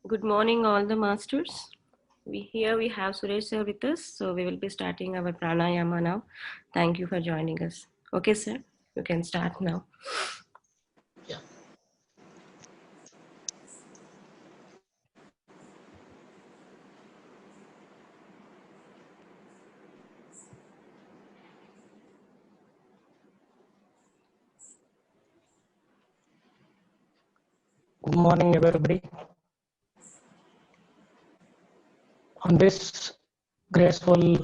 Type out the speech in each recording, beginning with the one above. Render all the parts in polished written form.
Good morning, all the masters. Here we have Suresh sir with us, so we will be starting our pranayama now. Thank you for joining us. Okay, sir, you can start now. Yeah. Good morning, everybody. On this graceful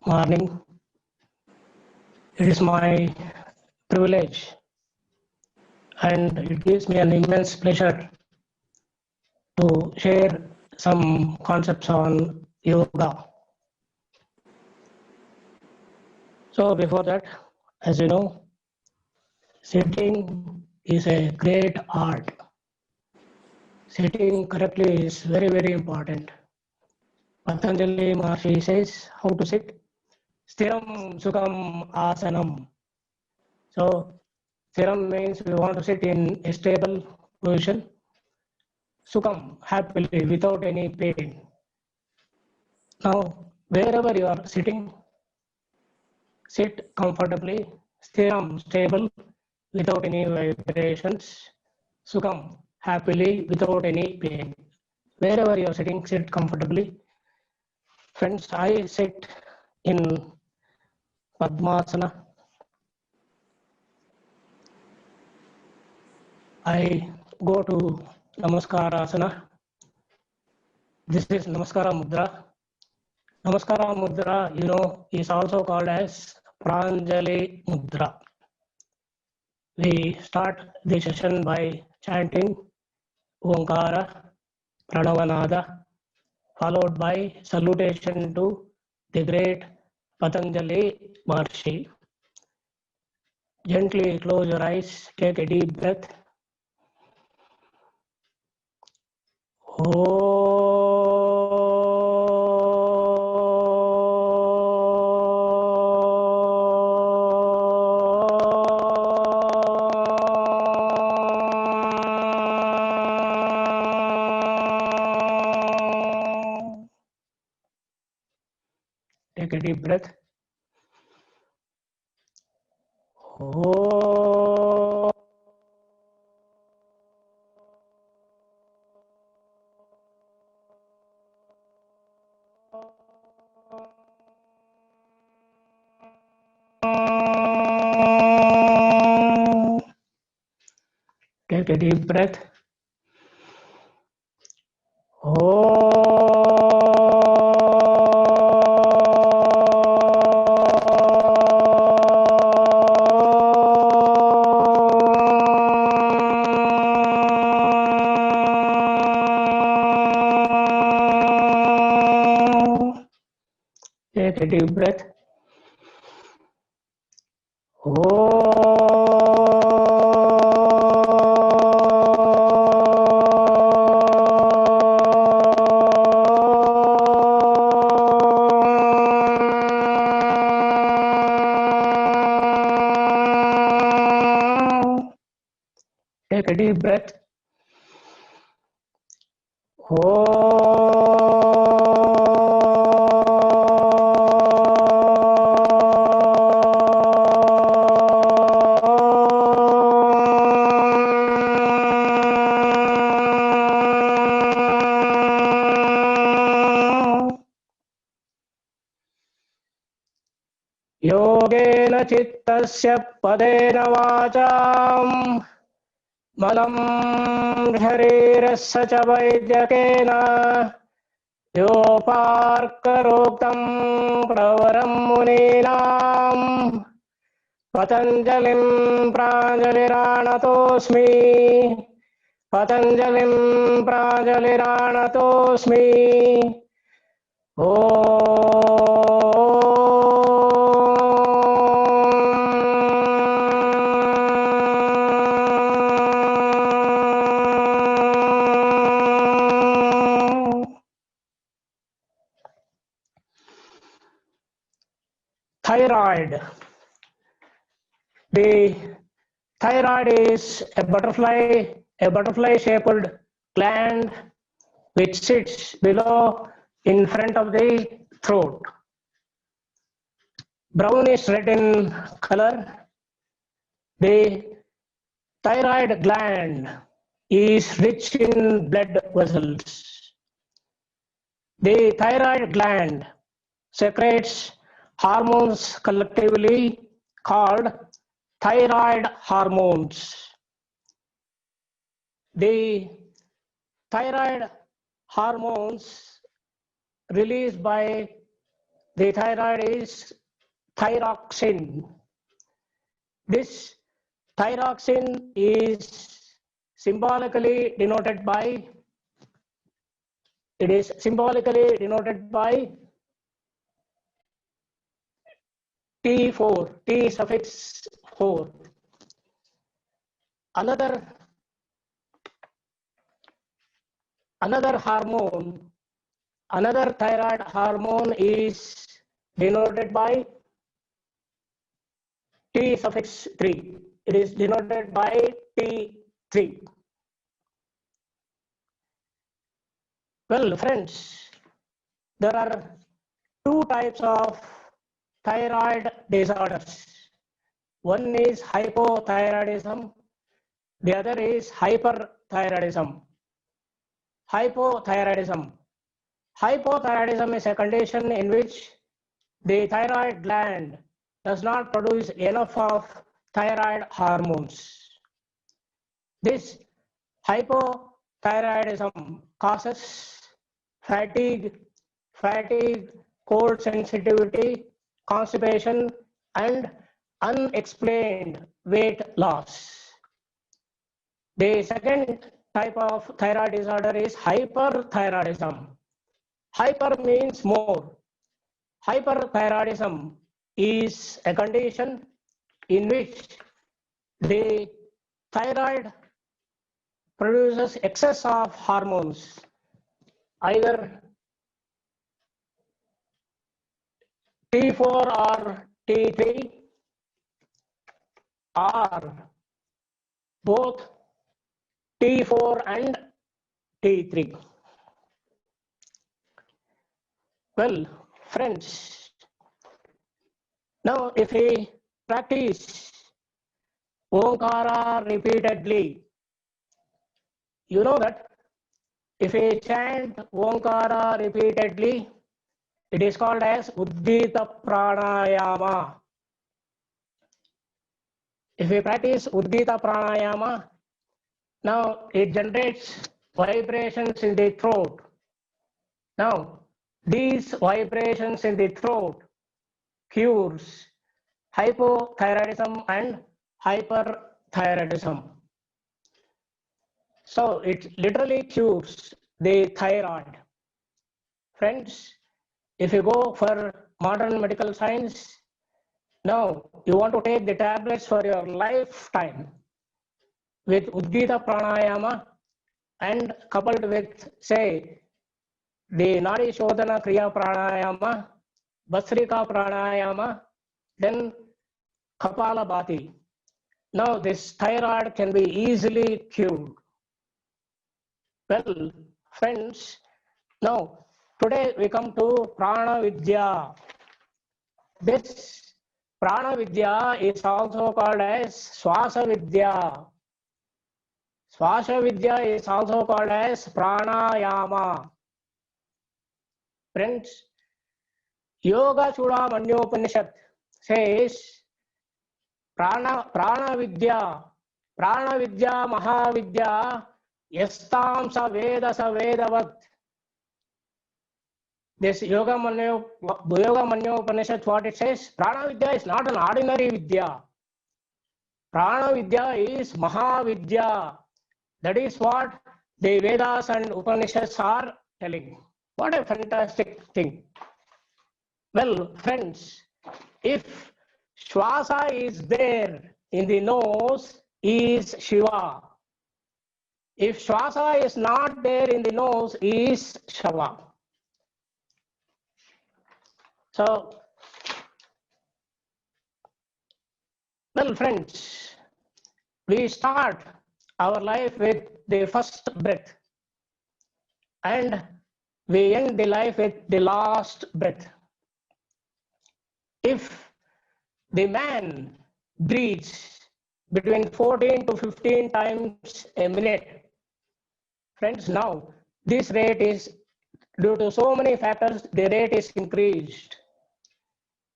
morning, it is my privilege and it gives me an immense pleasure to share some concepts on yoga. So, before that, as you know, sitting is a great art. Sitting correctly is very, very important. Patanjali Maharshi says how to sit. Stiram Sukham Asanam. So, Stiram means we want to sit in a stable position. Sukham, happily, without any pain. Now, wherever you are sitting, sit comfortably, Stiram, stable, without any vibrations. Sukham, happily, without any pain. Wherever you are sitting, sit comfortably. Friends, I sit in Padmasana. I go to Namaskarasana. This is Namaskara Mudra. Namaskara Mudra, is also called as Pranjali Mudra. We start the session by chanting Omkara, Pranavanada, followed by salutation to the great Patanjali Maharshi. Gently close your eyes, take a deep breath. Take a deep breath. Take a deep breath. Take a deep breath. Take a deep breath. योगेन चित्तस्य पदेन वाचाम् मलं शरीरस्य च वैद्यकेन योपार्करोक्तं प्रवरं मुनीनां पतञ्जलिं प्राञ्जलिराणतोऽस्मि पतञ्जलिं प्राञ्जलिराणतोऽस्मि ॐ thyroid. The thyroid is a butterfly shaped gland which sits below in front of the throat. Brownish red in color. The thyroid gland is rich in blood vessels. The thyroid gland secretes hormones collectively called thyroid hormones. The thyroid hormones released by the thyroid is thyroxine. This thyroxine is symbolically denoted by, T4, T suffix 4. Another hormone, another thyroid hormone is denoted by T suffix 3. It is denoted by T3. Well, friends, there are two types of thyroid disorders. One is hypothyroidism, the other is hyperthyroidism. Hypothyroidism. Hypothyroidism is a condition in which the thyroid gland does not produce enough of thyroid hormones. This hypothyroidism causes fatigue, cold sensitivity, constipation, and unexplained weight loss. The second type of thyroid disorder is hyperthyroidism. Hyper means more. Hyperthyroidism is a condition in which the thyroid produces excess of hormones, either T4 or T3, or both T4 and T3. Well, friends, now if we practice Omkara repeatedly, you know that if we chant Omkara repeatedly, it is called as Uddita Pranayama. If we practice Uddita Pranayama, now it generates vibrations in the throat. Now, these vibrations in the throat cures hypothyroidism and hyperthyroidism. So it literally cures the thyroid. Friends, if you go for modern medical science, now you want to take the tablets for your lifetime with Uddita Pranayama and coupled with, say, the Nadi Shodhana Kriya Pranayama, Basrika Pranayama, then Kapalabhati. Now this thyroid can be easily cured. Well, friends, now today we come to Prana Vidya. This Prana Vidya is also called as Swasa Vidya. Swasa Vidya is also called as Pranayama. Friends, Yoga Chudamanyopanishad says Prana Vidya Mahavidya Yastam sa Vedavat. This Yoga Manyopanishad, what it says, Prana Vidya is not an ordinary Vidya. Prana Vidya is Mahavidya. That is what the Vedas and Upanishads are telling. What a fantastic thing. Well, friends, if Shwasa is there in the nose, is Shiva. If Shwasa is not there in the nose, is Shava. So, well, friends, we start our life with the first breath. and we end the life with the last breath. If the man breathes between 14 to 15 times a minute, friends, now this rate is, due to so many factors, the rate is increased.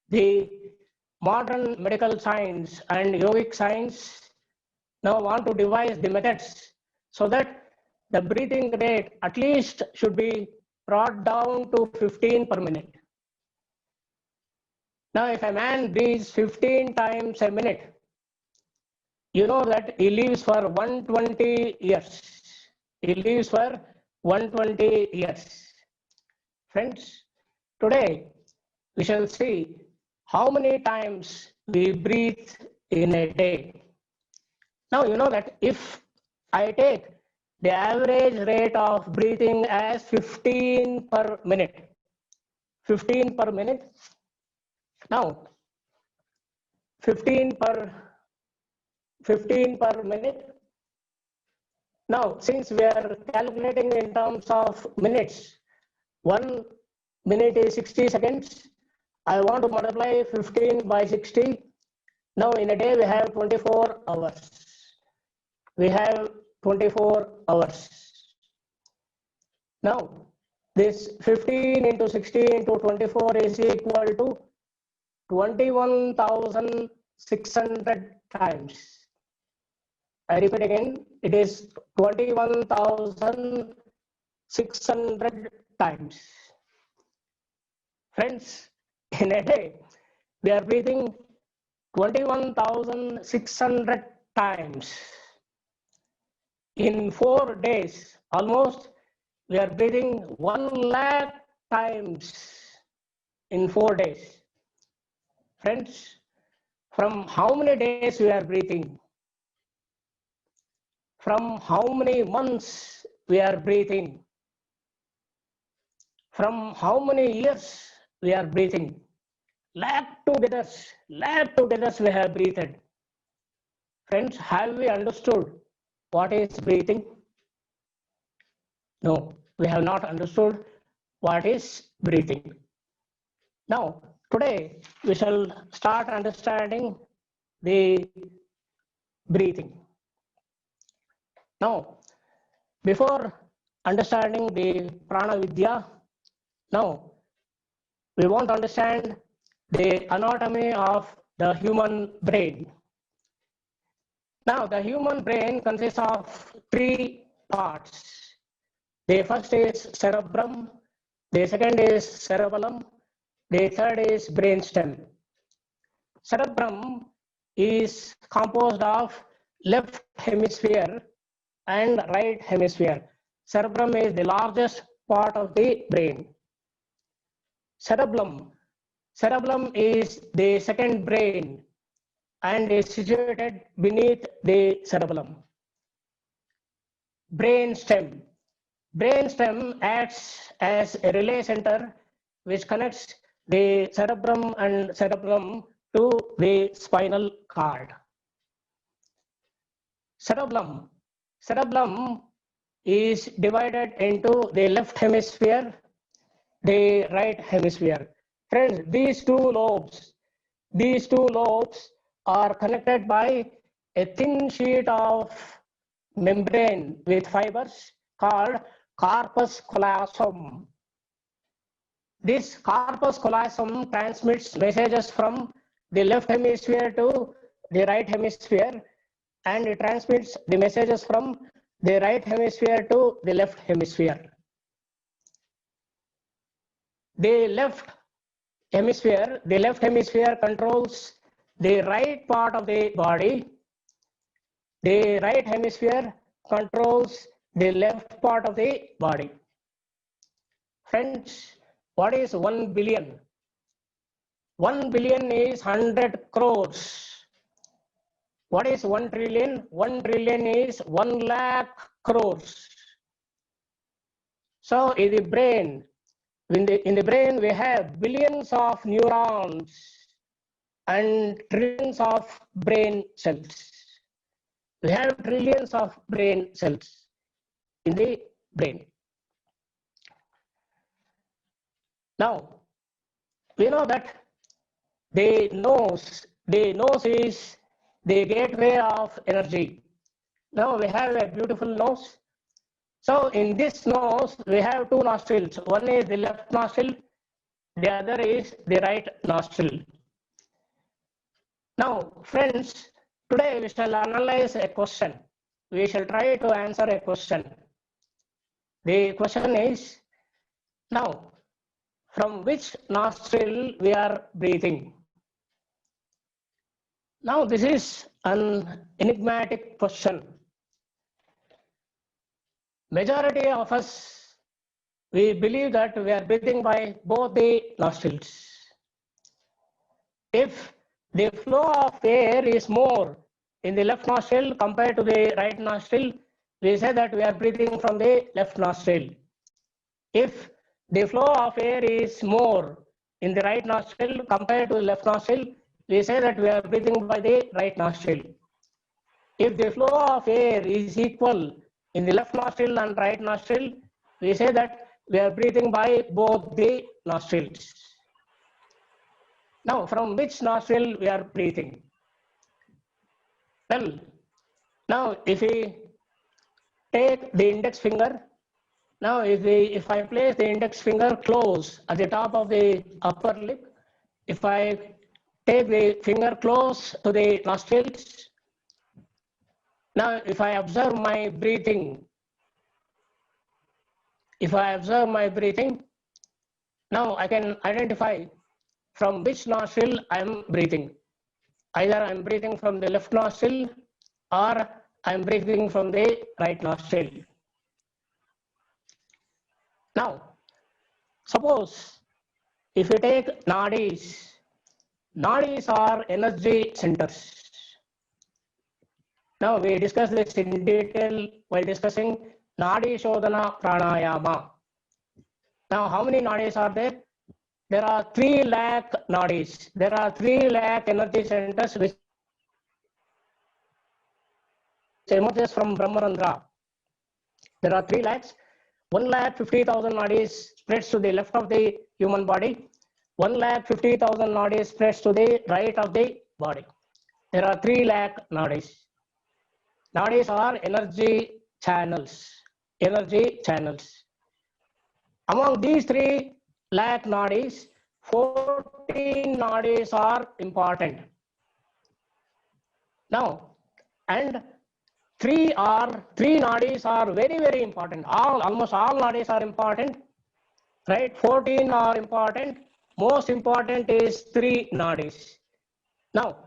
The modern medical science and yogic science now want to devise the methods so that the breathing rate at least should be brought down to 15 per minute. Now, if a man breathes 15 times a minute, you know that he lives for 120 years. He lives for 120 years. Friends, today we shall see how many times we breathe in a day. Now, you know that if I take the average rate of breathing as 15 per minute, 15 per minute, now 15 per minute. Now, since we are calculating in terms of minutes, 1 minute is 60 seconds. I want to multiply 15 by 60. Now, in a day, we have 24 hours. We have 24 hours. Now, this 15 into 60 into 24 is equal to 21,600 times. I repeat again, it is 21,600 times. Friends, in a day, we are breathing 21,600 times. In 4 days, almost, we are breathing 1 lakh times in 4 days. Friends, from how many days we are breathing? From how many months we are breathing? From how many years we are breathing? Lakh together we have breathed. Friends, have we understood what is breathing? No, we have not understood what is breathing. Now, today we shall start understanding the breathing. Now, before understanding the Prana Vidya, now we want to understand the anatomy of the human brain. Now, the human brain consists of 3 parts. The first is cerebrum, the second is cerebellum, the third is brainstem. Cerebrum is composed of left hemisphere and right hemisphere. Cerebrum is the largest part of the brain. Cerebellum is the second brain and is situated beneath the cerebellum. Brainstem acts as a relay center which connects the cerebrum and cerebellum to the spinal cord. Cerebellum is divided into the left hemisphere, the right hemisphere. Friends, these two lobes are connected by a thin sheet of membrane with fibers called corpus callosum. This corpus callosum transmits messages from the left hemisphere to the right hemisphere, and it transmits the messages from the right hemisphere to the left hemisphere. The left hemisphere controls the right part of the body. The right hemisphere controls the left part of the body. Friends, what is 1 billion? 1 billion is 100 crores. What is 1 trillion? 1 trillion is 1 lakh crores. So in the brain, we have billions of neurons and trillions of brain cells. We have trillions of brain cells in the brain. Now, we know that the nose is the gateway of energy. Now we have a beautiful nose. So in this nose, we have two nostrils. One is the left nostril, the other is the right nostril. Now, friends, today we shall analyze a question. We shall try to answer a question. The question is, now, from which nostril we are breathing? Now, this is an enigmatic question. Majority of us, we believe that we are breathing by both the nostrils. If the flow of air is more in the left nostril compared to the right nostril, we say that we are breathing from the left nostril. If the flow of air is more in the right nostril compared to the left nostril, we say that we are breathing by the right nostril. If the flow of air is equal in the left nostril and right nostril, we say that we are breathing by both the nostrils. Now, from which nostril we are breathing? Well, now if we take the index finger, now if I place the index finger close at the top of the upper lip, if I take the finger close to the nostrils, now if I observe my breathing, now I can identify from which nostril I am breathing. Either I am breathing from the left nostril or I am breathing from the right nostril. Now, suppose if we take nadis are energy centers. Now we discuss this in detail while discussing Nadi Shodhana Pranayama. Now how many nadis are there? There are 3 lakh nadis. There are 3 lakh energy centers which emerges from Brahmarandra. There are 3 lakhs. 1,50,000 nadis spreads to the left of the human body. 1,50,000 nadis spreads to the right of the body. There are 3 lakh nadis. Nadis are energy channels. Among these 3 lakh nadis, 14 nadis are important. Now, and 3 nadis are very, very important. Almost all nadis are important, right? 14 are important. Most important is 3 nadis. Now,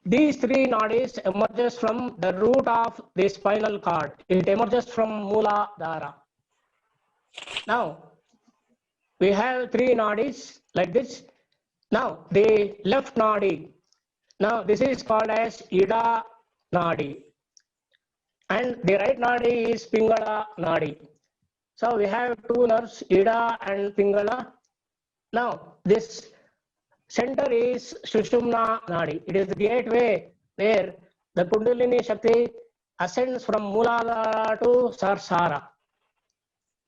these 3 nadis emerges from the root of the spinal cord. It emerges from Mooladhara. Now, we have 3 nadis like this. Now, the left nadi. Now, this is called as Ida nadi. And the right nadi is Pingala nadi. So, we have 2 nerves, Ida and Pingala. Now, this center is Sushumna nadi. It is the gateway where the Kundalini Shakti ascends from Mooladhara to Sarsara.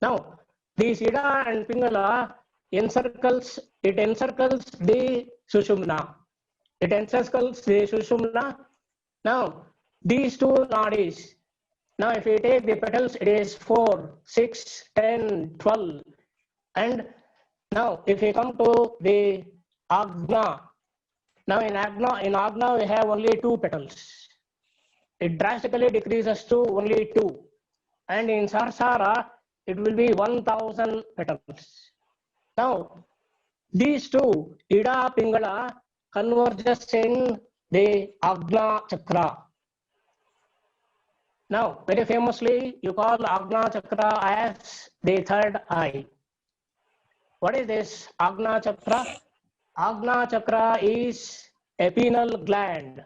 Now, this Ida and Pingala encircles the Sushumna. It encircles the Sushumna. Now, these 2 nadis, now if we take the petals, it is 4, 6, 10, 12. And now if we come to the Agna, now in Agna we have only 2 petals. It drastically decreases to only 2. And in Sarsara, it will be 1,000 petals. Now, these 2, Ida Pingala, converges in the Agna Chakra. Now, very famously, you call Agna Chakra as the 3rd eye. What is this Agna Chakra? Agna Chakra is a pineal gland.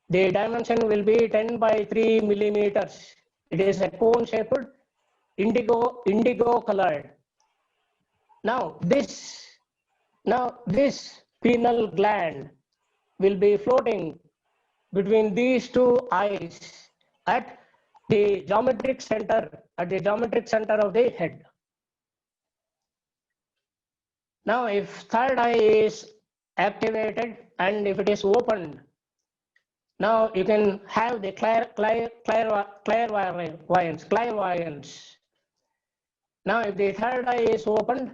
The dimension will be 10 by 3 millimeters. It is a cone-shaped, indigo colored. Now this pineal gland will be floating between these 2 eyes at the geometric center of the head. Now, if third eye is activated and if it is opened, now you can have the clairvoyance. Now, if the third eye is opened,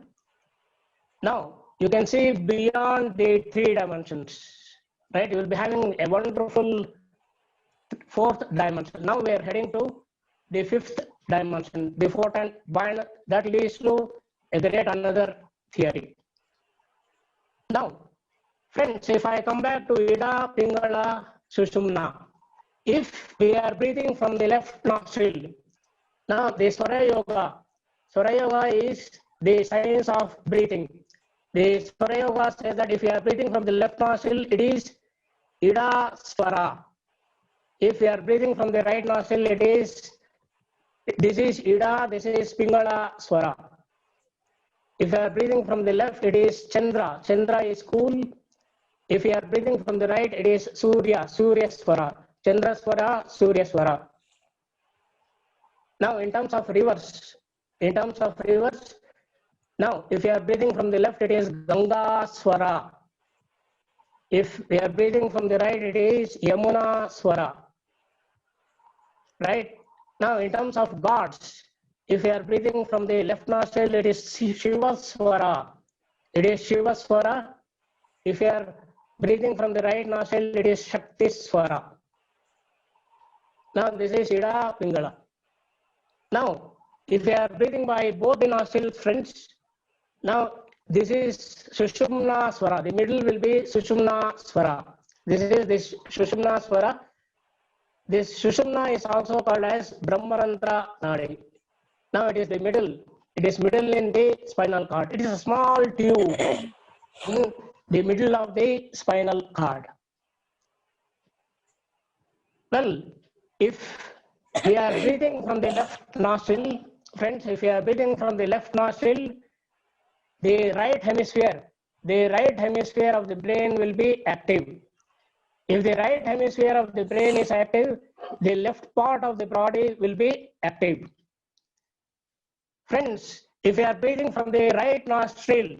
now you can see beyond the 3 dimensions, right? You will be having a wonderful 4th dimension. Now we are heading to the 5th dimension, the photon bind that leads to a great another theory. Now, friends, if I come back to Ida, Pingala, Sushumna, if we are breathing from the left nostril, now the Swara Yoga is the science of breathing. The Swara Yoga says that if you are breathing from the left nostril, it is Ida Swara. If you are breathing from the right nostril, it is, this is Ida, this is Pingala Swara. If you are breathing from the left, it is Chandra. Chandra is cool. If you are breathing from the right, it is Surya, Surya Swara. Chandra Swara, Surya Swara. Now, in terms of reverse, now, if you are breathing from the left, it is Ganga Swara. If we are breathing from the right, it is Yamuna Swara. Right? Now, in terms of gods, if you are breathing from the left nostril, it is Shiva Swara. It is Shiva Swara. If you are breathing from the right nostril, it is Shakti Swara. Now, this is Ida Pingala. Now, if you are breathing by both the nostrils, friends, now this is Sushumna Swara. The middle will be Sushumna Swara. This is this Sushumna Swara. This Sushumna is also called as Brahmarantra Nadi. Now it is the middle. It is middle in the spinal cord. It is a small tube in the middle of the spinal cord. Well, if we are breathing from the left nostril, friends, if we are breathing from the left nostril, the right hemisphere of the brain will be active. If the right hemisphere of the brain is active, the left part of the body will be active. Friends, if you are breathing from the right nostril,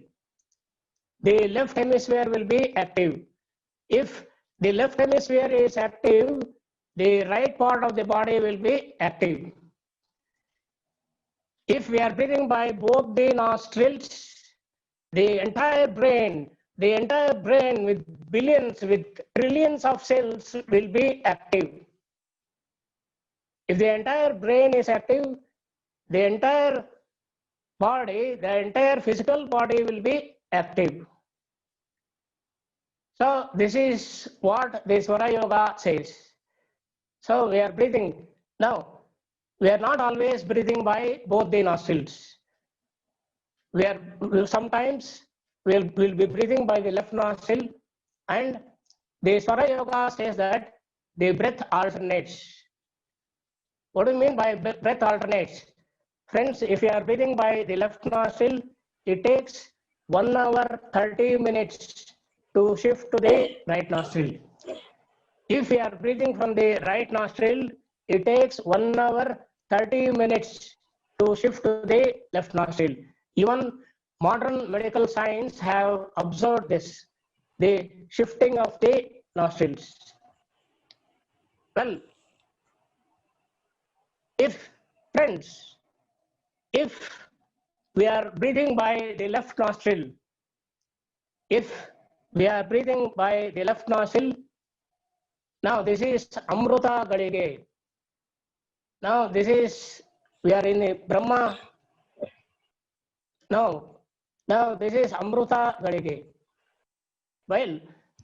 the left hemisphere will be active. If the left hemisphere is active, the right part of the body will be active. If we are breathing by both the nostrils, the entire brain with billions, with trillions of cells will be active. If the entire brain is active, the entire body, the entire physical body will be active. So this is what the Swara Yoga says. So we are breathing. Now, we are not always breathing by both the nostrils. Sometimes we'll be breathing by the left nostril, and the Swara Yoga says that the breath alternates. What do you mean by breath alternates? Friends, if you are breathing by the left nostril, it takes 1 hour 30 minutes to shift to the right nostril. If you are breathing from the right nostril, it takes 1 hour 30 minutes to shift to the left nostril. Even modern medical science have observed this, the shifting of the nostrils. Well, if we are breathing by the left nostril, now this is Amruta Gadige. Now this is, we are in a Brahma. Now this is Amruta Gadige. Well,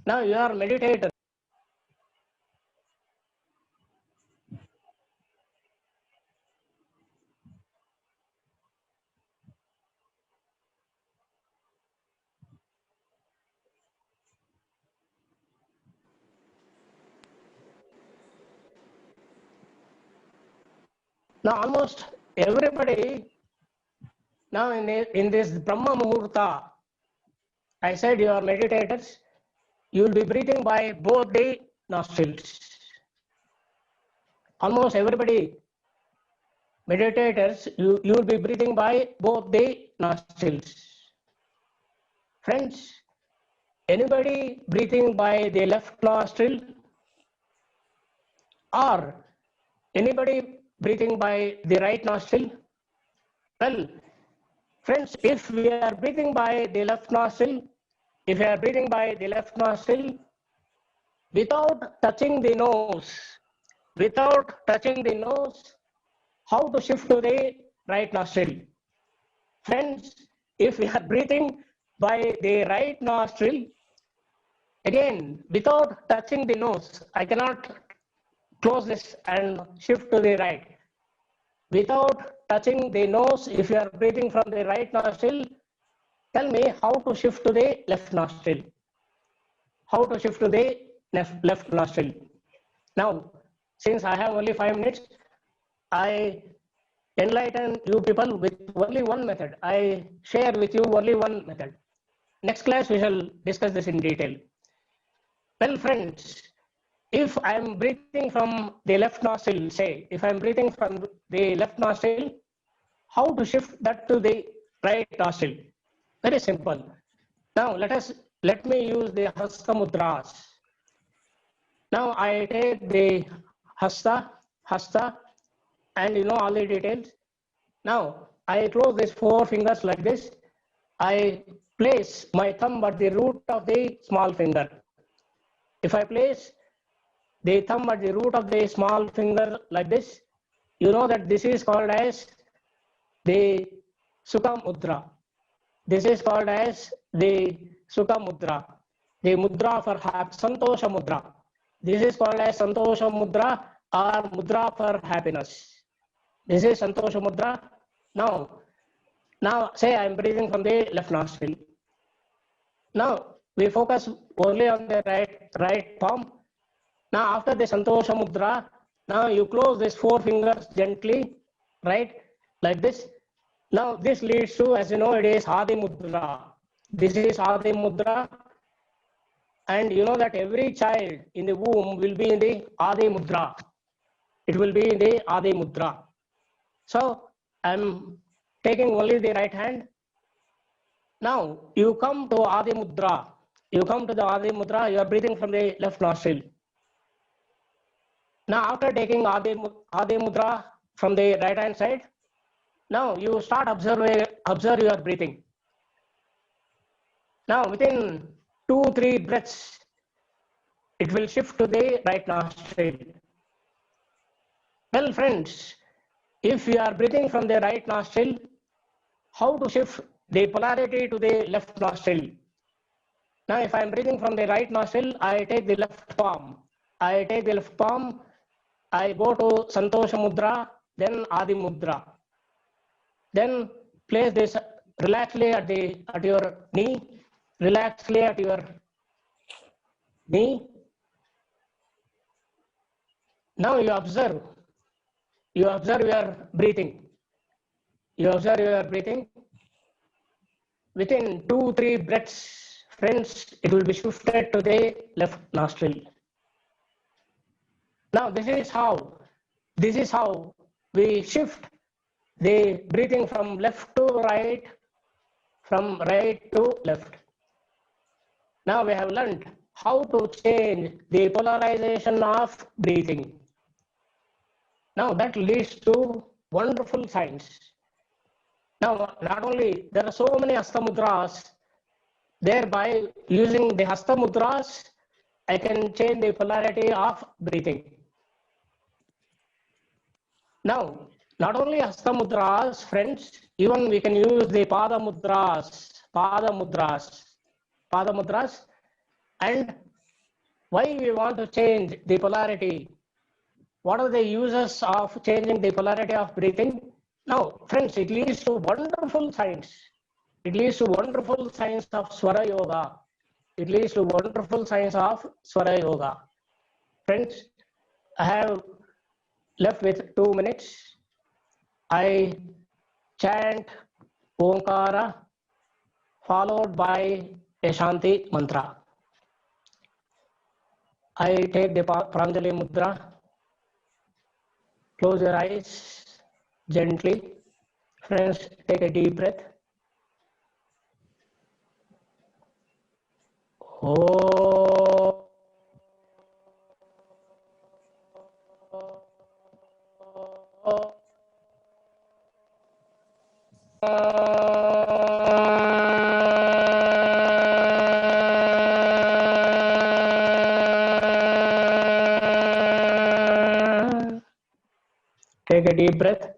now you are meditator. Now almost everybody, now in this Brahma Muhurta, I said you are meditators, you will be breathing by both the nostrils. Almost everybody, meditators, you will be breathing by both the nostrils. Friends, anybody breathing by the left nostril or anybody breathing by the right nostril? Well, friends, if we are breathing by the left nostril, if we are breathing by the left nostril without touching the nose, how to shift to the right nostril? Friends, if we are breathing by the right nostril, again, without touching the nose, I cannot close this and shift to the right. Without touching the nose, if you are breathing from the right nostril, tell me how to shift to the left nostril. How to shift to the left nostril. Now, since I have only 5 minutes, I enlighten you people with only one method. I share with you only one method. Next class, we shall discuss this in detail. Well, friends, if I am breathing from the left nostril, say, if I am breathing from the left nostril, how to shift that to the right nostril? Very simple. Now, let me use the Hasta Mudras. Now, I take the Hasta, and you know all the details. Now, I close these 4 fingers like this. I place my thumb at the root of the small finger. If I place the thumb at the root of the small finger like this, you know that this is called as the Sukha Mudra. This is called as the Sukha Mudra, the Mudra for Santosha Mudra. This is called as Santosha Mudra or Mudra for happiness. This is Santosha Mudra. Now say I am breathing from the left nostril. Now we focus only on the right palm. Now after the Santosha Mudra, now you close these 4 fingers gently, right, like this. Now this leads to, as you know, it is Adi Mudra. This is Adi Mudra, and you know that every child in the womb will be in the Adi Mudra. It will be in the Adi Mudra. So I'm taking only the right hand. Now you come to Adi Mudra. You come to the Adi Mudra, you are breathing from the left nostril. Now after taking Adi Mudra from the right hand side, now you start observe your breathing. Now within 2-3 breaths, it will shift to the right nostril. Well, friends, if you are breathing from the right nostril, how to shift the polarity to the left nostril? Now, if I am breathing from the right nostril, I take the left palm. I go to Santosha Mudra, then Adi Mudra. Then place this relaxedly at your knee. Relaxedly at your knee. Now you observe your breathing. You observe your breathing. Within 2-3 breaths, friends, it will be shifted to the left nostril. Now this is how we shift the breathing from left to right, from right to left. Now we have learned how to change the polarization of breathing. Now that leads to wonderful science. Now, not only there are so many Hasta Mudras, thereby using the Hasta Mudras, I can change the polarity of breathing. Now, not only Hasta Mudras, friends, even we can use the Pada Mudras. And why we want to change the polarity? What are the uses of changing the polarity of breathing? Now, friends, it leads to wonderful science. It leads to wonderful science of Swara Yoga. It leads to wonderful science of Swara Yoga. Friends, I have left with 2 minutes. I chant Omkara followed by a Shanti mantra. I take the Pranjali Mudra. Close your eyes gently. Friends, take a deep breath. Oh. Take a deep breath.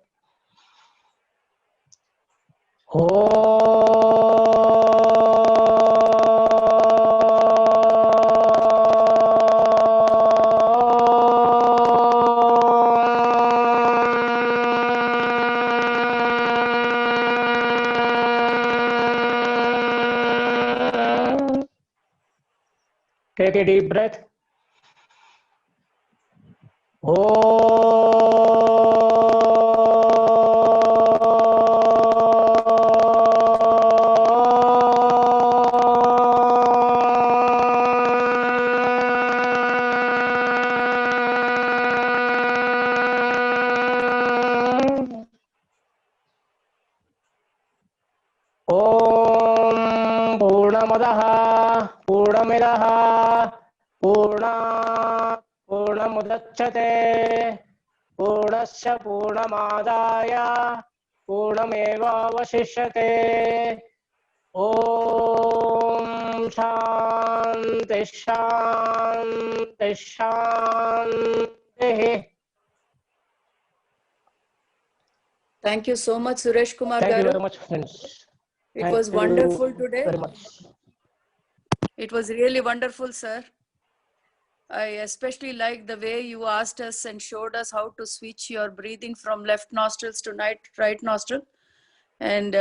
Take a deep breath. Om Purnamadaha Purnamidaha Purna Purnamudachyate Purnasya Purnamadaya Purnameva Vasishyate Om Shanti Shanti Shanti. Thank you so much, Suresh Kumar Thank you Garu. very much, friends. It Thank was you wonderful today. very much. It was really wonderful, sir. I especially like the way you asked us and showed us how to switch your breathing from left nostrils to right nostril. And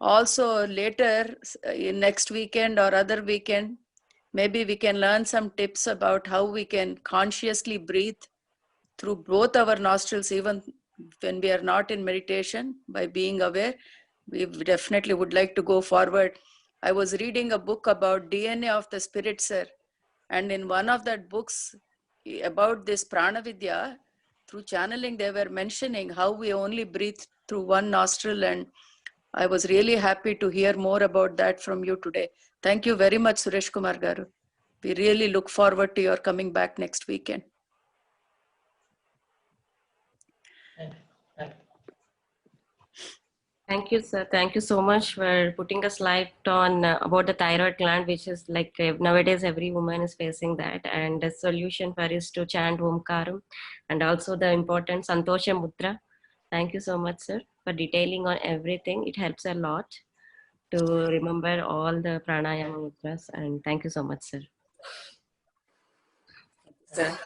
also later, next weekend or other weekend, maybe we can learn some tips about how we can consciously breathe through both our nostrils, even when we are not in meditation, by being aware. We definitely would like to go forward. I was reading a book about DNA of the spirit, sir. And in one of that books about this Pranavidya, through channeling, they were mentioning how we only breathe through one nostril. And I was really happy to hear more about that from you today. Thank you very much, Suresh Kumar Garu. We really look forward to your coming back next weekend. Thank you, sir. Thank you so much for putting us light on about the thyroid gland, which is like nowadays every woman is facing that, and the solution for is to chant Omkaram, and also the important Santosha Mudra. Thank you so much, sir, for detailing on everything. It helps a lot to remember all the pranayama mudras, and thank you so much, sir. Sir.